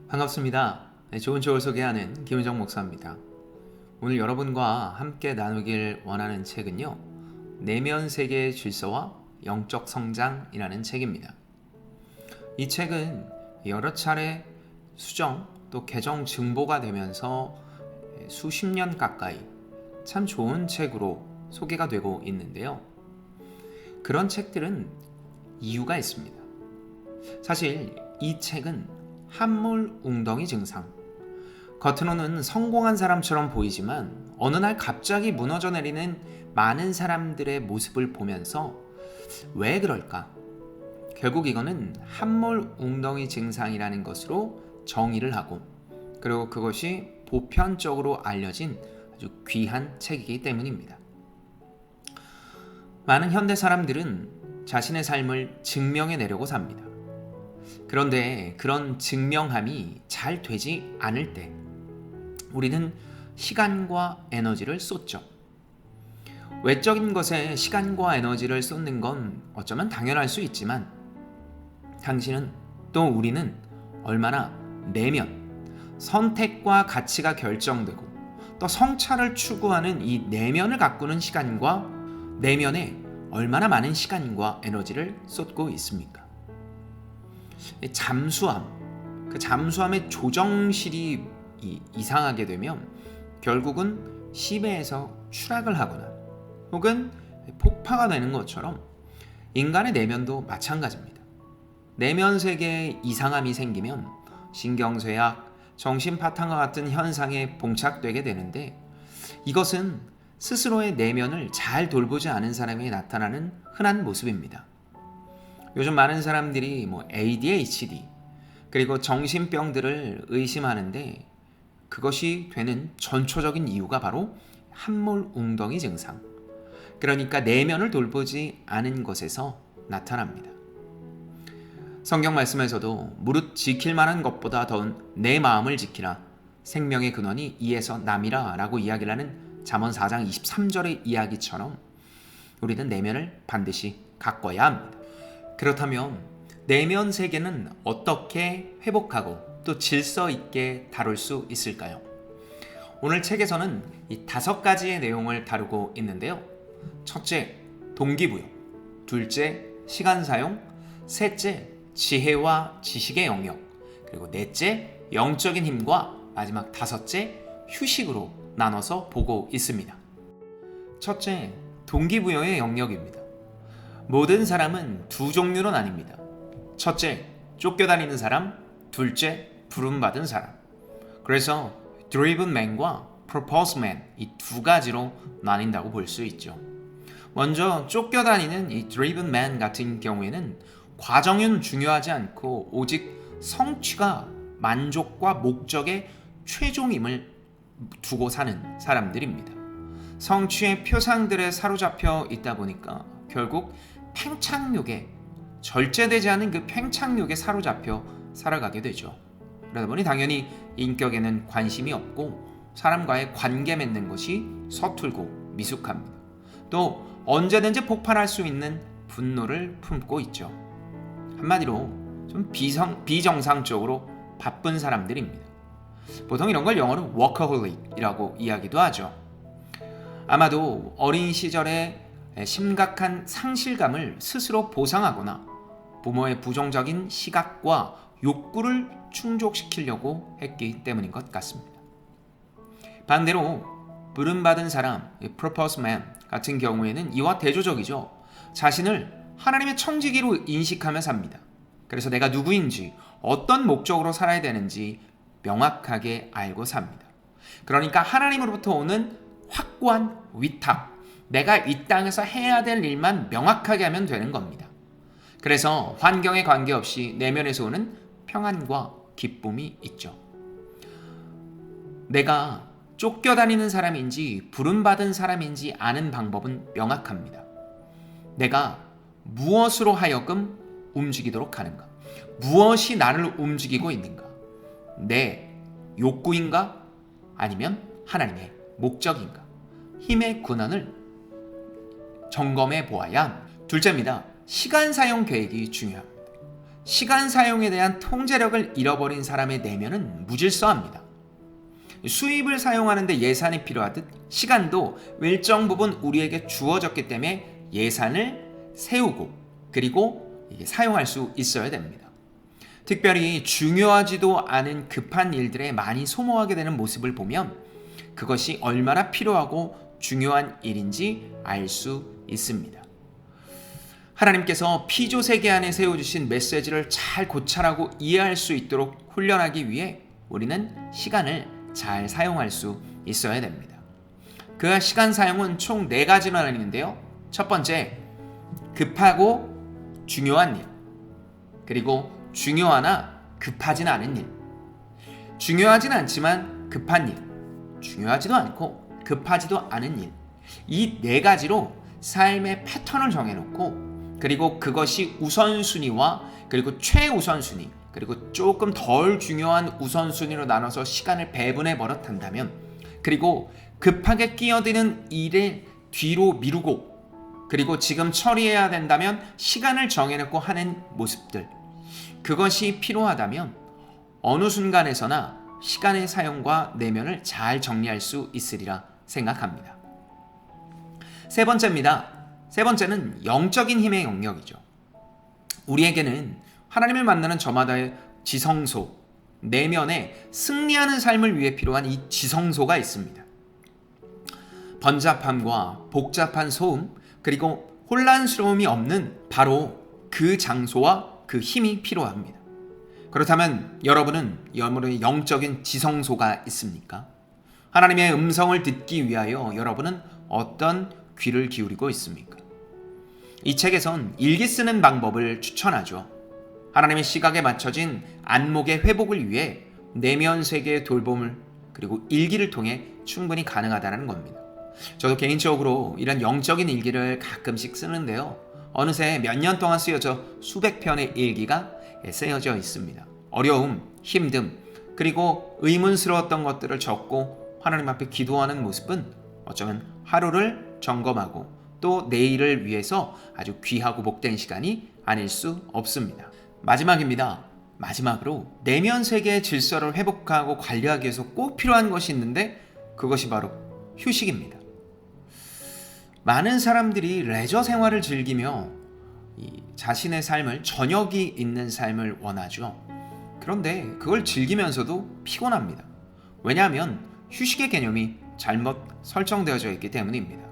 반갑습니다. 좋은 쪽을 소개하는 김은정 목사입니다. 오늘 여러분과 함께 나누길 원하는 책은요, 내면 세계의 질서와 영적 성장이라는 책입니다. 이 책은 여러 차례 수정 또 개정 증보가 되면서 수십 년 가까이 참 좋은 책으로 소개가 되고 있는데요. 그런 책들은 이유가 있습니다. 사실 이 책은 함몰 웅덩이 증상. 겉으로는 성공한 사람처럼 보이지만 어느 날 갑자기 무너져 내리는 많은 사람들의 모습을 보면서 왜 그럴까? 결국 이거는 함몰 웅덩이 증상이라는 것으로 정의를 하고, 그리고 그것이 보편적으로 알려진 아주 귀한 책이기 때문입니다. 많은 현대 사람들은 자신의 삶을 증명해 내려고 삽니다. 그런데 그런 증명함이 잘 되지 않을 때 우리는 시간과 에너지를 쏟죠. 외적인 것에 시간과 에너지를 쏟는 건 어쩌면 당연할 수 있지만, 당신은 또 우리는 얼마나 내면, 선택과 가치가 결정되고 또 성찰을 추구하는 이 내면을 가꾸는 시간과 내면에 얼마나 많은 시간과 에너지를 쏟고 있습니까? 잠수함, 그 잠수함의 조정실이 이상하게 되면 결국은 심해에서 추락을 하거나 혹은 폭파가 되는 것처럼 인간의 내면도 마찬가지입니다. 내면 세계에 이상함이 생기면 신경쇠약, 정신파탄과 같은 현상에 봉착되게 되는데, 이것은 스스로의 내면을 잘 돌보지 않은 사람에게 나타나는 흔한 모습입니다. 요즘 많은 사람들이 ADHD 그리고 정신병들을 의심하는데, 그것이 되는 전초적인 이유가 바로 함몰 웅덩이 증상, 그러니까 내면을 돌보지 않은 것에서 나타납니다. 성경 말씀에서도 무릇 지킬 만한 것보다 더운 내 마음을 지키라, 생명의 근원이 이에서 남이라 라고 이야기를 하는 잠언 4장 23절의 이야기처럼 우리는 내면을 반드시 가꿔야 합니다. 그렇다면 내면 세계는 어떻게 회복하고 또 질서 있게 다룰 수 있을까요? 오늘 책에서는 이 5가지의 내용을 다루고 있는데요. 첫째, 동기부여. 둘째, 시간 사용. 셋째, 지혜와 지식의 영역. 그리고 넷째, 영적인 힘과 마지막 5째, 휴식으로 나눠서 보고 있습니다. 첫째, 동기부여의 영역입니다. 모든 사람은 두 종류로 나뉩니다. 첫째, 쫓겨다니는 사람. 둘째, 부름받은 사람. 그래서 driven man과 purpose man, 이 두 가지로 나뉜다고 볼 수 있죠. 먼저 쫓겨다니는 이 driven man 같은 경우에는 과정은 중요하지 않고 오직 성취가 만족과 목적의 최종임을 두고 사는 사람들입니다. 성취의 표상들에 사로잡혀 있다 보니까 결국 팽창욕에, 절제되지 않은 그 팽창욕에 사로잡혀 살아가게 되죠. 그러다 보니 당연히 인격에는 관심이 없고 사람과의 관계 맺는 것이 서툴고 미숙합니다. 또 언제든지 폭발할 수 있는 분노를 품고 있죠. 한마디로 좀 비정상적으로 바쁜 사람들입니다. 보통 이런 걸 영어로 워커홀릭이라고 이야기도 하죠. 아마도 어린 시절에 심각한 상실감을 스스로 보상하거나 부모의 부정적인 시각과 욕구를 충족시키려고 했기 때문인 것 같습니다. 반대로 부름받은 사람, purpose man 같은 경우에는 이와 대조적이죠. 자신을 하나님의 청지기로 인식하며 삽니다. 그래서 내가 누구인지, 어떤 목적으로 살아야 되는지 명확하게 알고 삽니다. 그러니까 하나님으로부터 오는 확고한 위탁, 내가 이 땅에서 해야 될 일만 명확하게 하면 되는 겁니다. 그래서 환경에 관계없이 내면에서 오는 평안과 기쁨이 있죠. 내가 쫓겨다니는 사람인지 부름받은 사람인지 아는 방법은 명확합니다. 내가 무엇으로 하여금 움직이도록 하는가? 무엇이 나를 움직이고 있는가? 내 욕구인가? 아니면 하나님의 목적인가? 힘의 근원을 점검해 보아야 합니다. 둘째입니다. 시간 사용 계획이 중요합니다. 시간 사용에 대한 통제력을 잃어버린 사람의 내면은 무질서합니다. 수입을 사용하는데 예산이 필요하듯 시간도 일정 부분 우리에게 주어졌기 때문에 예산을 세우고 그리고 이게 사용할 수 있어야 됩니다. 특별히 중요하지도 않은 급한 일들에 많이 소모하게 되는 모습을 보면 그것이 얼마나 필요하고 중요한 일인지 알 수 있습니다. 하나님께서 피조 세계 안에 세워주신 메시지를 잘 고찰하고 이해할 수 있도록 훈련하기 위해 우리는 시간을 잘 사용할 수 있어야 됩니다. 그 시간 사용은 총 4가지로 나뉘는데요. 첫 번째, 급하고 중요한 일, 그리고 중요하나 급하진 않은 일, 중요하진 않지만 급한 일, 중요하지도 않고 급하지도 않은 일, 이 4가지로 삶의 패턴을 정해놓고 그리고 그것이 우선순위와 그리고 최우선순위 그리고 조금 덜 중요한 우선순위로 나눠서 시간을 배분해 버릇한다면 그리고 급하게 끼어드는 일을 뒤로 미루고 그리고 지금 처리해야 된다면 시간을 정해놓고 하는 모습들, 그것이 필요하다면 어느 순간에서나 시간의 사용과 내면을 잘 정리할 수 있으리라 생각합니다. 세 번째입니다. 세 번째는 영적인 힘의 영역이죠. 우리에게는 하나님을 만나는 저마다의 지성소, 내면에 승리하는 삶을 위해 필요한 이 지성소가 있습니다. 번잡함과 복잡한 소음, 그리고 혼란스러움이 없는 바로 그 장소와 그 힘이 필요합니다. 그렇다면 여러분의 영적인 지성소가 있습니까? 하나님의 음성을 듣기 위하여 여러분은 어떤 귀를 기울이고 있습니까? 이 책에선 일기 쓰는 방법을 추천하죠. 하나님의 시각에 맞춰진 안목의 회복을 위해 내면 세계의 돌봄을 그리고 일기를 통해 충분히 가능하다는 겁니다. 저도 개인적으로 이런 영적인 일기를 가끔씩 쓰는데요. 어느새 몇 년 동안 쓰여져 수백 편의 일기가 쓰여져 있습니다. 어려움, 힘듦, 그리고 의문스러웠던 것들을 적고 하나님 앞에 기도하는 모습은 어쩌면 하루를 점검하고 또 내일을 위해서 아주 귀하고 복된 시간이 아닐 수 없습니다. 마지막입니다. 마지막으로 내면 세계의 질서를 회복하고 관리하기 위해서 꼭 필요한 것이 있는데 그것이 바로 휴식입니다. 많은 사람들이 레저 생활을 즐기며 자신의 삶을 저녁이 있는 삶을 원하죠. 그런데 그걸 즐기면서도 피곤합니다. 왜냐하면 휴식의 개념이 잘못 설정되어져 있기 때문입니다.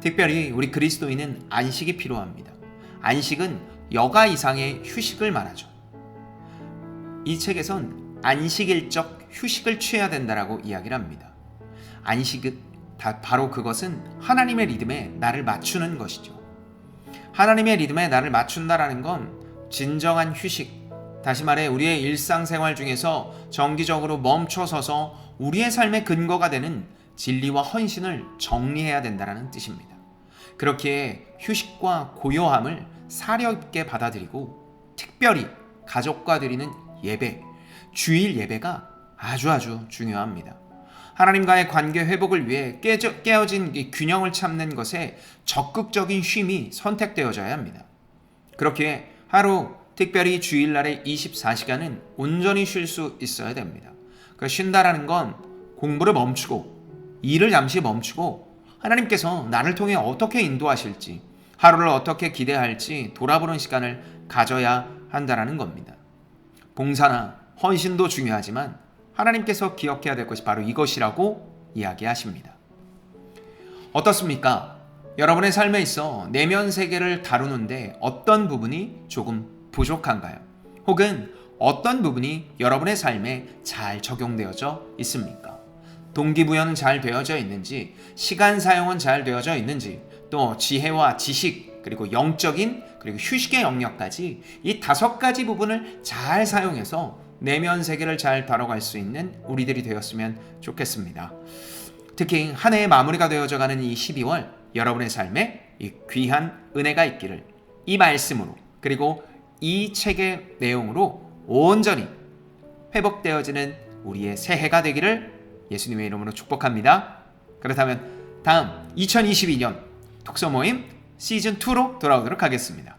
특별히 우리 그리스도인은 안식이 필요합니다. 안식은 여가 이상의 휴식을 말하죠. 이 책에선 안식일적 휴식을 취해야 된다라고 이야기를 합니다. 안식은 바로 그것은 하나님의 리듬에 나를 맞추는 것이죠. 하나님의 리듬에 나를 맞춘다라는 건 진정한 휴식, 다시 말해 우리의 일상생활 중에서 정기적으로 멈춰서서 우리의 삶의 근거가 되는 진리와 헌신을 정리해야 된다는 뜻입니다. 그렇게 휴식과 고요함을 사려 있게 받아들이고 특별히 가족과 드리는 예배, 주일 예배가 아주 중요합니다. 하나님과의 관계 회복을 위해 깨어진 이 균형을 찾는 것에 적극적인 쉼이 선택되어져야 합니다. 그렇게 하루 특별히 주일날의 24시간은 온전히 쉴 수 있어야 됩니다. 그 쉰다라는 건 공부를 멈추고 일을 잠시 멈추고 하나님께서 나를 통해 어떻게 인도하실지 하루를 어떻게 기대할지 돌아보는 시간을 가져야 한다는 겁니다. 봉사나 헌신도 중요하지만 하나님께서 기억해야 될 것이 바로 이것이라고 이야기하십니다. 어떻습니까? 여러분의 삶에 있어 내면 세계를 다루는데 어떤 부분이 조금 부족한가요? 혹은 어떤 부분이 여러분의 삶에 잘 적용되어져 있습니까? 동기부여는 잘 되어져 있는지, 시간 사용은 잘 되어져 있는지, 또 지혜와 지식, 그리고 영적인, 그리고 휴식의 영역까지 이 5가지 부분을 잘 사용해서 내면 세계를 잘 다뤄갈 수 있는 우리들이 되었으면 좋겠습니다. 특히 한 해의 마무리가 되어져 가는 이 12월 여러분의 삶에 이 귀한 은혜가 있기를 이 말씀으로 그리고 이 책의 내용으로 온전히 회복되어지는 우리의 새해가 되기를 예수님의 이름으로 축복합니다. 그렇다면 다음 2022년 독서 모임 시즌2로 돌아오도록 하겠습니다.